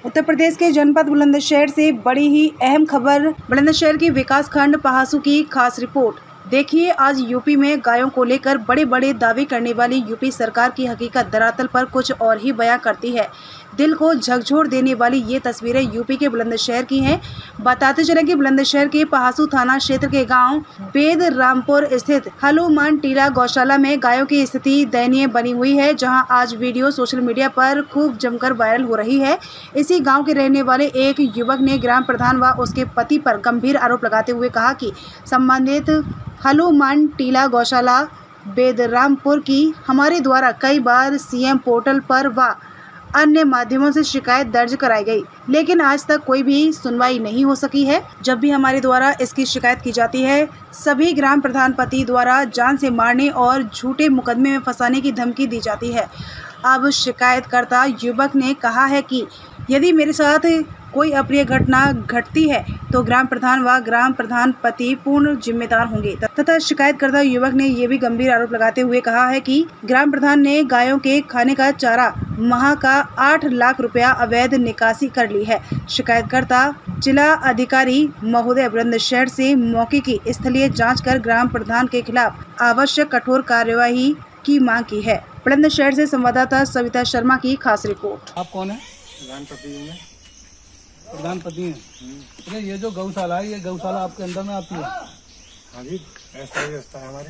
उत्तर प्रदेश के जनपद बुलंदशहर से बड़ी ही अहम खबर। बुलंदशहर की विकास खंड पहासू की खास रिपोर्ट। देखिए, आज यूपी में गायों को लेकर बड़े बड़े दावे करने वाली यूपी सरकार की हकीकत धरातल पर कुछ और ही बयां करती है। दिल को झकझोर देने वाली ये तस्वीरें यूपी के बुलंदशहर की हैं। बताते चलें कि बुलंदशहर के पहासू थाना क्षेत्र के गांव बेदरामपुर स्थित हनुमान टीला गौशाला में गायों की स्थिति दयनीय बनी हुई है, जहां आज वीडियो सोशल मीडिया पर खूब जमकर वायरल हो रही है। इसी गाँव के रहने वाले एक युवक ने ग्राम प्रधान व उसके पति पर गंभीर आरोप लगाते हुए कहा कि संबंधित हनुमान टीला गौशाला बेदरामपुर की हमारे द्वारा कई बार सीएम पोर्टल पर व अन्य माध्यमों से शिकायत दर्ज कराई गई, लेकिन आज तक कोई भी सुनवाई नहीं हो सकी है। जब भी हमारे द्वारा इसकी शिकायत की जाती है, सभी ग्राम प्रधान पति द्वारा जान से मारने और झूठे मुकदमे में फंसाने की धमकी दी जाती है। अब शिकायतकर्ता युवक ने कहा है कि यदि मेरे साथ कोई अप्रिय घटना घटती है तो ग्राम प्रधान व ग्राम प्रधान पति पूर्ण जिम्मेदार होंगे। तथा शिकायतकर्ता युवक ने ये भी गंभीर आरोप लगाते हुए कहा है कि ग्राम प्रधान ने गायों के खाने का चारा माह का 8 लाख रुपया अवैध निकासी कर ली है। शिकायतकर्ता जिला अधिकारी महोदय बुलंदशहर से मौके की स्थलीय जाँच कर ग्राम प्रधान के खिलाफ आवश्यक कठोर कार्यवाही की मांग की है। बुलंदशहर से संवाददाता सविता शर्मा की खास रिपोर्ट। आप कौन है? प्रधानपति हैं। ये जो गौशाला है, ये गौशाला आपके अंदर में आती है? हाँ जी, ऐसा ही व्यवस्था है हमारे।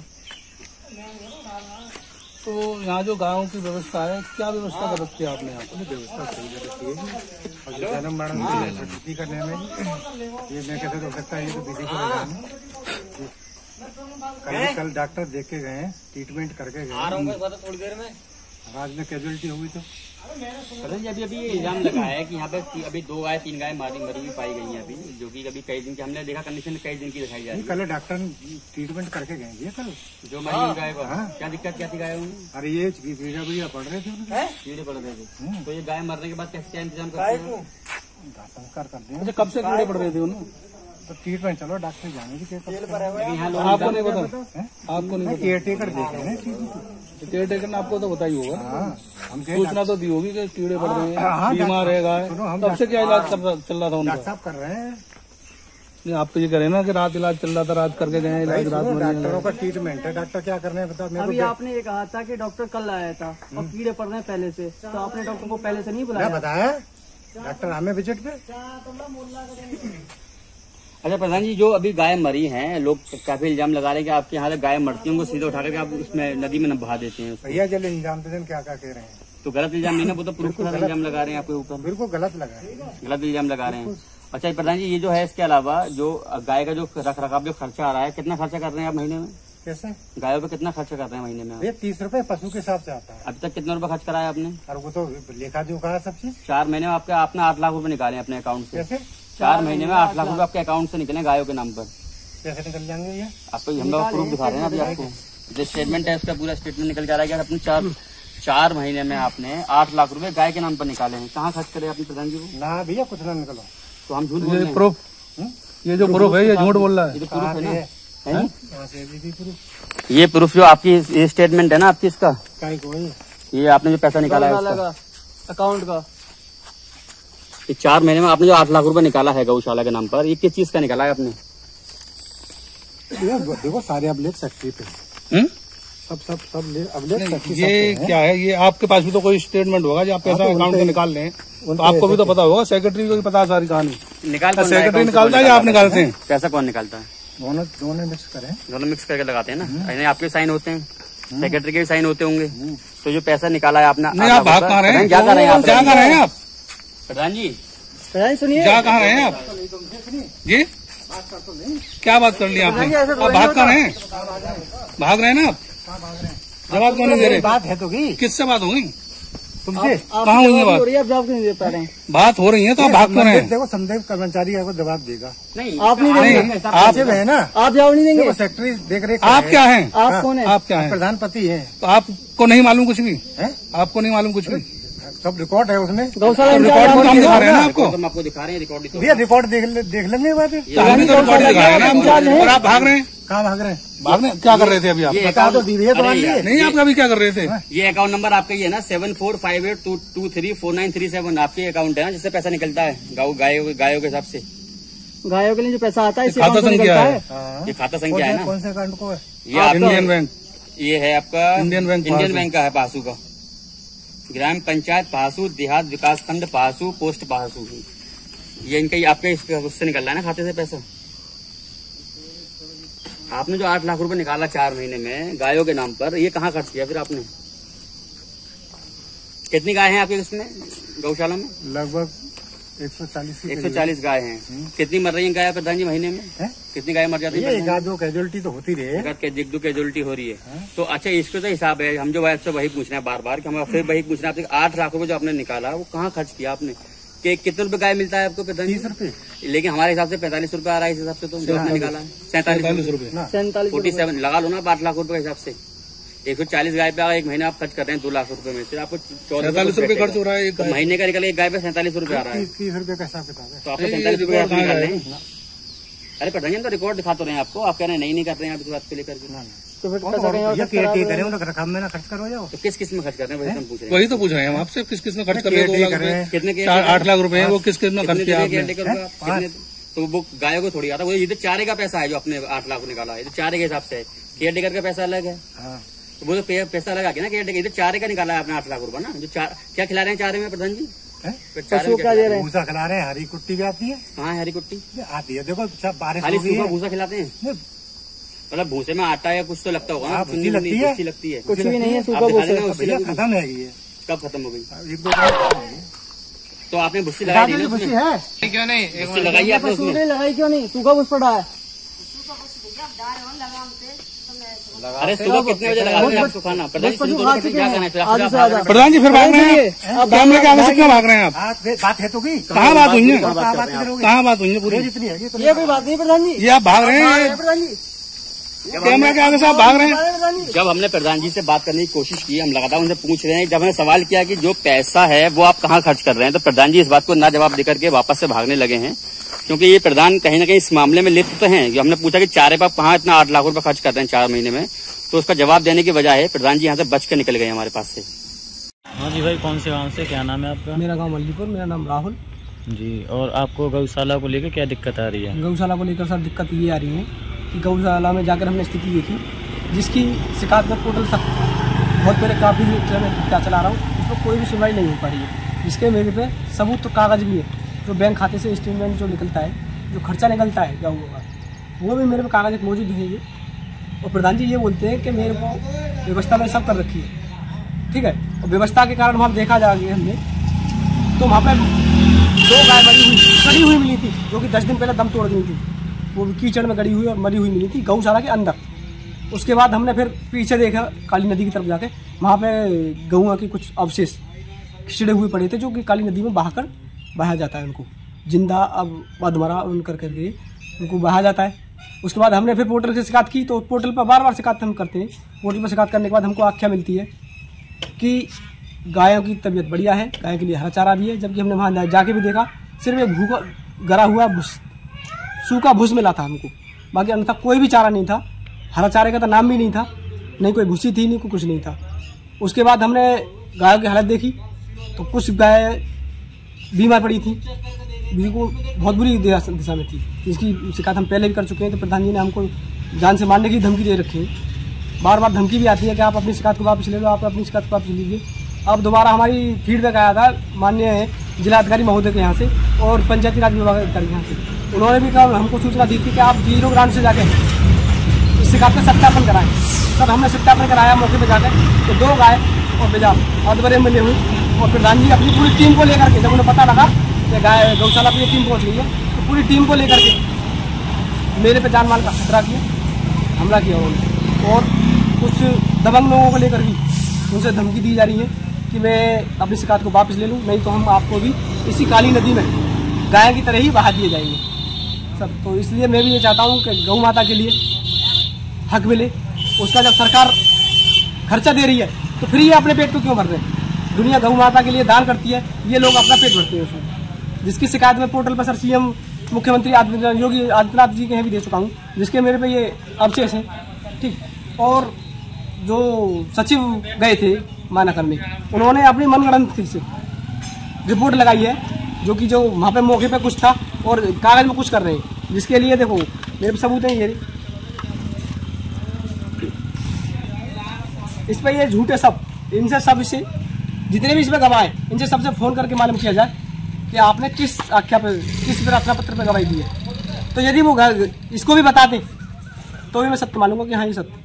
तो यहाँ जो गायों की व्यवस्था है, क्या व्यवस्था कर रखी है आपने यहाँ पर? व्यवस्था सही कर रखी है जी। और जो जन्म मरण की करने में ये मैं कैसे हो सकता है, ये तो विधि को कल डॉक्टर देख के गए, ट्रीटमेंट करके गए। थोड़ी देर में आज में कैजुअलिटी हुई तो अभी ये इल्जाम लगा है कि यहाँ पे अभी 2 गाय 3 गाय मरी हुई पाई गई हैं अभी, जो कि अभी कई दिन की हमने देखा कंडीशन कई दिन की दिखाई जा रही है। कल डॉक्टर ट्रीटमेंट करके गए ये कल जो मरी हुई गाय को। क्या दिक्कत क्या थी गाय में? अरे ये भैया पढ़ रहे थे, कीड़े पड़ रहे थे। तो ये गाय मरने के बाद क्या इंतजाम करते हैं? संस्कार कर दें। कब से कीड़े पड़ रहे थे उन्हें? तो ट्रीटमेंट चलो, डॉक्टर जाने की आपको नहीं पता? आपको नहीं? केयर टेकर देखे हैं, केयर टेकर ने आपको तो बताई होगा। हम सूचना तो दी होगी कि कीड़े पड़ रहे हैं, बीमार है गाय। तब से क्या इलाज चल रहा था उनका? साहब कर रहे हैं। नहीं, आप तो ये करें ना कि रात इलाज चल रहा था, रात करके गए इलाज रात में। डॉक्टरों का ट्रीटमेंट है, डॉक्टर क्या कर रहे हैं बता। अभी आपने ये कहा था कि डॉक्टर कल आया था और कीड़े पड़ रहे हैं पहले से, तो आपने डॉक्टर को पहले से नहीं बुलाया? बताया डॉक्टर हमें विजिट पे। अच्छा प्रधान जी, जो अभी गाय मरी हैं, लोग काफी इल्जाम लगा रहे हैं कि आपके यहाँ गाय मरती है उनको सीधे उठा करके आप उसमें नदी में बहा देते हैं। भैया जल इल्जाम देते क्या क्या कह रहे हैं? तो गलत इल्जाम नहीं ना, वो तो प्रूफ का इल्जाम लगा रहे हैं आपके ऊपर। बिल्कुल गलत लगा है, गलत इल्जाम लगा रहे हैं। अच्छा प्रधान जी, ये जो है इसके अलावा जो गाय का जो रख रखाव जो खर्चा आ रहा है, कितना खर्चा कर रहे हैं आप महीने में? कैसे गायों पे कितना खर्चा करते हैं महीने में? भैया 30 रुपए पशु के हिसाब से आता है। अभी तक कितना रुपए खर्च कराया आपने? और वो तो लेखा जोखा है सब चीज। 4 महीने में आपने 8 लाख रुपए निकाले अपने अकाउंट से। कैसे? 4 महीने में 8 लाख रुपए आपके अकाउंट से निकले गायों के नाम पर। कैसे निकल जाएंगे ये? आपको हम लोग प्रूफ दिखा रहे हैं अभी आपको। जो स्टेटमेंट है उसका पूरा स्टेटमेंट निकल जा रहा है कि अपने 4 महीने में आपने 8 लाख रुपए गाय के नाम पर निकाले हैं। कहाँ खर्च करे अपने प्रधान जी को? ना भैया कुछ ना निकलो, तो हम झूठ बोल रहे हैं। प्रूफ, ये जो प्रूफ है ये झूठ बोल रहा है। ये तो प्रूफ है ना? ये प्रूफ जो आपकी ये स्टेटमेंट है ना आपकी, इसका ये आपने जो पैसा निकाला है अकाउंट का, ये 4 महीने में आपने जो 8 लाख रुपए निकाला है गौशाला के नाम पर, ये किस चीज का निकाला है आपने? देखो सारे अब लेख फैक्ट्री पे सब अब लेख फैक्ट्री। ये क्या है? ये आपके पास भी तो कोई स्टेटमेंट होगा जो आप पैसा अकाउंट से निकाल लें, तो आपको भी तो पता होगा। सेक्रेटरी को भी पता है सारी कहानी। सेक्रेटरी निकालता है या आप निकालते हैं? पैसा कौन निकालता है? दोनों मिक्स करें, दोनों मिक्स करके लगाते हैं ना। आपके साइन होते हैं, सेक्रेटरी के भी साइन होते होंगे। तो जो पैसा निकाला है आपने, नहीं आप भाग कहाँ रहे हैं? क्या कर रहे हैं आप? क्या कर रहे हैं आप? प्रधान जी सुनिए, क्या कहाँ रहे हैं आप जी? क्या बात कर ली आपने? आप भाग कहाँ रहे हैं? भाग रहे हैं ना आप? जवाब क्यों नहीं दे रहे? बात है तो किससे बात होगी? तुमसे कहाँ हुई है बात? जवाब क्यों नहीं दे पा रहे हैं? बात हो रही है तो आप भाग क्यों रहे हैं? देखो संदेह कर्मचारी आपको जवाब देगा। नहीं, आप नहीं देंगे? आप है ना, आप जवाब नहीं देंगे? सेक्रेटरी देख रहे। आप क्या हैं? आप कौन है? आप क्या हैं? प्रधानपति है। तो आपको नहीं मालूम कुछ भी है? आपको नहीं मालूम कुछ भी? सब रिकॉर्ड है उसमें। गौशाला रिकॉर्ड को हम दिखा रहे हैं ना आपको। हम आपको दिखा रहे हैं रिकॉर्ड। भैया रिकॉर्ड देख लेंगे बाद। तो हमने तो रिकॉर्ड दिखा रहे हैं ना, और आप भाग रहे हैं। कहाँ भाग रहे हैं? भागने क्या कर रहे थे अभी आप? ये बता दो दीदी, तो मान लिए। नहीं, आप अभी क्या कर रहे थे? ये अकाउंट नंबर आपका ही है ना 745822349337 आपके अकाउंट है ना, जिससे पैसा निकलता है गायों के हिसाब से। गायों के लिए जो पैसा आता है इसी खाता अकाउंट से संख्या निकलता है। है। ये खाता संख्या है ना, कौन से अकाउंट को है? ये आपका इंडियन बैंक। ये है आपका Indian bank Indian Pahasu. Bank का है पहासू का। ग्राम पंचायत पहासू, देहात विकास खंड पहासू, पोस्ट पहासू। ये इनका आपके उससे निकल रहा है ना खाते से पैसा। आपने जो 8 लाख रुपए निकाला 4 महीने में गायों के नाम पर, ये कहाँ खर्च किया फिर आपने? कितनी गाय हैं आपके उसमें गौशाला में? लगभग 140 गाय हैं। कितनी मर रही है गाय प्रधान जी महीने में? कितनी गाय मर जाती है? एक आध दो कैजुअलिटी तो होती रही है। एक दो कैजुअलिटी हो रही है। तो अच्छा, इसको तो हिसाब है, हम जो आपसे वही पूछना है बार बार कि हम फिर वही पूछना है, 8 लाख रुपए जो आपने निकाला वो कहाँ खर्च किया आपने? कि कितने रुपए गाय मिलता है आपको प्रधान जी? 30 रुपए। लेकिन हमारे हिसाब से 45 रुपए आ रहा है इस हिसाब से, तो जो आपने निकाला है 47 रुपए। 47 लगा लो ना 8 लाख रुपए के हिसाब से। 140 गाय पे एक महीने आप खर्च कर रहे हैं 2 लाख रुपए में से आपको 47 रुपए खर्च हो रहा है। तो महीने का निकल एक गाय पे 47 रुपए आ रहा है। 30 रुपए का हिसाब किताब है। तो आपको 47 रुपए निकाल रहे हैं। अरे प्रधान जी, हम तो रिकॉर्ड दिखा तो रहे हैं आपको, आप कह रहे हैं नहीं कर रहे हैं आप इस बात को लेकर के। तो फिर पैसा कहीं और खर्च करा दो। रकम में ना खर्च करो जाओ। तो किस में खर्च कर रहे हैं वही हम पूछ रहे हैं। वही तो पूछ रहे हैं हम आपसे, किस किस में खर्च कर रहे हैं? 2 लाख रुपए, कितने के 8 लाख रुपए हैं, वो किस किस में खर्च किया आपने? तो वो गायों को थोड़ी आता है, वो ये तो चारे का पैसा है जो अपने 8 लाख निकाला है, ये तो चारे के हिसाब से है। केयर टेकर का पैसा अलग है, तो वो तो पैसा लगा के ना केयर टेकर, ये तो चारे का निकाला है आपने 8 लाख रुपए ना। जो क्या खिला रहे हैं चारे में प्रधान जी? पशुओं क्या दे रहे हैं? भूसा खिला रहे हैं, हरी कुट्टी भी आती है। हाँ, हरी कुट्टी आती है। देखो सब बारिश खाली हो गई सूखा है। भूसा खिलाते हैं, मतलब भूसे में आटा या कुछ तो लगता होगा ना। भूसी लगती है। लगती है, कुछ भी नहीं है, सूखा आप दिखा भूसा। देना उससे भैया लगी। खत्म है ये। कब खत्म हो गई? 1-2 दिन तो आपने भूसी लगाई थी ना भूसी उसमें? है। क्यों नहीं? भूसी लगाई आपने पशु उसमें? ने लगाई क्यों नहीं? सूखा भूस पड़ा है। अरे सुबह कितने बजे लगा रहे हैं आपको खाना? प्रधान जी सुबह कितने क्या करना है? आधे से ज्यादा। प्रधान जी फिर भाग रहे हैं, कैमरे के आगे से क्यों भाग रहे हैं आप? बात है तो की कहाँ बात हुई है? कहाँ बात करोगे? कहाँ बात हुई है पूरी? जितनी है ये कोई बात नहीं प्रधान जी। ये आप भाग रहे हैं, प्रधान जी कैमरा के आगे से आप भाग रहे हैं। प्रधान जी जब हमने प्रधान जी से बात करने की कोशिश की, हम लगातार उनसे पूछ रहे हैं, जब हमने सवाल किया कि जो पैसा है वो आप कहाँ खर्च कर रहे हैं, तो प्रधान जी इस बात को ना जवाब देकर के वापस से भागने लगे हैं। क्योंकि ये प्रधान कहीं ना कहीं इस मामले में लिप्त तो हैं। जो हमने पूछा कि चारे पर कहाँ इतना 8 लाख रुपए खर्च करते हैं 4 महीने में, तो उसका जवाब देने की बजाय प्रधान जी यहाँ से बच कर निकल गए हमारे पास से। हाँ जी भाई, कौन से गांव से, क्या नाम है आपका? मेरा गांव मल्लीपुर, मेरा नाम राहुल जी। और आपको गौशाला को लेकर क्या दिक्कत आ रही है? गौशाला को लेकर सर दिक्कत ये आ रही है कि गौशाला में जाकर हमने स्थिति देखी, जिसकी शिकायत में टोटल सब बहुत पहले काफ़ी क्या चला रहा हूँ, उसमें कोई भी सुनवाई नहीं हो पा रही है। जिसके मेरे पे सबूत तो कागज़ भी है, जो बैंक खाते से स्टेटमेंट जो निकलता है, जो खर्चा निकलता है गाँव का, वो भी मेरे पे कागज़ मौजूद है। ये और प्रधान जी ये बोलते हैं कि मेरे को व्यवस्था में सब कर रखी है, ठीक है। और व्यवस्था के कारण वहाँ देखा जाएगा हमने, तो वहाँ पर 2 गाय गड़ी हुई मिली थी, जो कि 10 दिन पहले दम तोड़ दी थी। वो कीचड़ में गड़ी हुई और मरी हुई मिली थी गौशाला के अंदर। उसके बाद हमने फिर पीछे देखा काली नदी की तरफ जाके, वहाँ पे गौआ के कुछ अवशेष खिचड़े हुए पड़े थे, जो कि काली नदी में बहाया जाता है उनको, जिंदा अब अधमरा उन करके उनको बहाया जाता है। उसके बाद हमने फिर पोर्टल से शिकायत की, तो पोर्टल पर बार शिकायत हम करते हैं। पोर्टल पर शिकायत करने के बाद हमको आख्या मिलती है कि गायों की तबीयत बढ़िया है, गाय के लिए हरा चारा भी है। जबकि हमने वहाँ जाके भी देखा, सिर्फ एक भूखा गरा हुआ सूखा भूस मिला था हमको, बाकी अन्यथा कोई भी चारा नहीं था। हरा चारे का तो नाम भी नहीं था, नहीं कोई भूसी थी, नहीं कोई कुछ नहीं था। उसके बाद हमने गायों की हालत देखी, तो कुछ गाय बीमार पड़ी थी, बिल्कुल बहुत बुरी दिशा में थी। इसकी शिकायत हम पहले भी कर चुके हैं, तो प्रधान जी ने हमको जान से मारने की धमकी दे रखी है। बार बार धमकी भी आती है कि आप अपनी शिकायत को वापस ले लो, आप अपनी शिकायत को वापस लीजिए। अब दोबारा हमारी फीडबैक आया था माननीय जिलाधिकारी महोदय के यहाँ से और पंचायती राज विभाग अधिकारी के यहाँ से। उन्होंने भी कहा, हमको सूचना दी थी कि आप 0 ग्रांट से जाके इस शिकायत का सत्यापन कराएं। सर हमने सत्यापन कराया मौके पर जाकर, तो 2 गाय और बेजाब अधबरे मिले हुई। और प्रधान जी अपनी पूरी टीम को लेकर के, जब उन्हें पता लगा कि गाय गौशाला पर टीम पहुँच गई है, तो पूरी टीम को लेकर के मेरे पे जान माल का खतरा किया, हमला किया उन्होंने। और कुछ दबंग लोगों को लेकर भी उनसे धमकी दी जा रही है कि मैं अपनी शिकायत को वापस ले लूँ, नहीं तो हम आपको भी इसी काली नदी में गाय की तरह ही बहा दिए जाएंगे सब। तो इसलिए मैं भी ये चाहता हूँ कि गौ माता के लिए हक मिले। उसका जब सरकार खर्चा दे रही है, तो फिर ये अपने पेट को क्यों भर रहे हैं? दुनिया गौ माता के लिए दान करती है, ये लोग अपना पेट भरते हैं उसमें। जिसकी शिकायत में पोर्टल पर सर CM मुख्यमंत्री योगी आदित्यनाथ जी के यहाँ भी दे चुका हूँ, जिसके मेरे पे ये अवशेष है। ठीक, और जो सचिव गए थे मायना करने, उन्होंने अपनी मनगढ़ंत से रिपोर्ट लगाई है, जो कि जो वहाँ पे मौके पे कुछ था और कागज में कुछ कर रहे हैं, जिसके लिए देखो मेरे पे सबूत है ये। इस पे ये झूठे सब, इनसे सब से जितने भी इसमें गवाह हैं, इनसे सबसे फोन करके मालूम किया जाए कि आपने किस आख्या पे, किस प्रार्थना पत्र पे गवाही दी है। तो यदि वो इसको भी बताते तो भी मैं सत्य मानूंगा कि हाँ ये सत्य।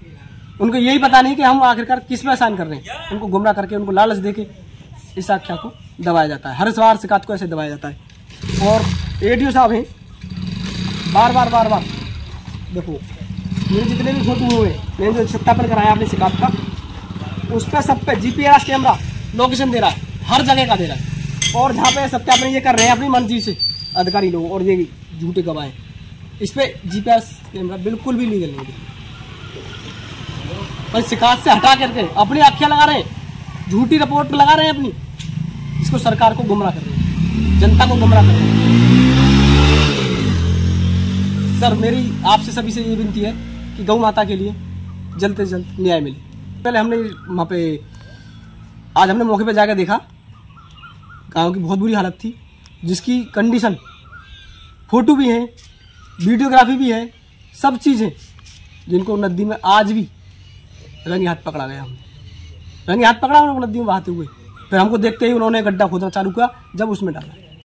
उनको यही पता नहीं कि हम आखिरकार किस पे आसान कर रहे हैं। उनको गुमराह करके, उनको लालच देके इस आख्या को दबाया जाता है। हर सवार शिकायत को ऐसे दबाया जाता है। और एडीओ साहब हैं, बार बार देखो मेरे जितने भी फोटो हुए, मैंने जो सत्यापन कराया अपनी शिकायत का, उस पर सब पे GPS कैमरा लोकेशन दे रहा है, हर जगह का दे रहा है। और जहाँ पे सत्यापन ये कर रहे हैं अपनी मर्जी से अधिकारी लोग और ये झूठे गवाह हैं, इस पे GPS कैमरा बिल्कुल भी लीगल नहीं है। पर शिकायत से हटा करके अपनी आख्या लगा रहे हैं, झूठी रिपोर्ट लगा रहे हैं अपनी, इसको सरकार को गुमराह कर रहे हैं, जनता को गुमराह कर रहे हैं। सर मेरी आपसे सभी से ये विनती है कि गौ माता के लिए जल्द से जल्द न्याय मिले। पहले हमने वहाँ पे, आज हमने मौके पे जाकर देखा, गाँव की बहुत बुरी हालत थी, जिसकी कंडीशन, फोटो भी है, वीडियोग्राफी भी है, सब चीज़ है, जिनको नदी में आज भी रंगे हाथ पकड़ा गया। हमने रंगे हाथ पकड़ा उनको नदी में बहाते हुए, फिर हमको देखते ही उन्होंने गड्ढा खोदना चालू किया, जब उसमें डाला।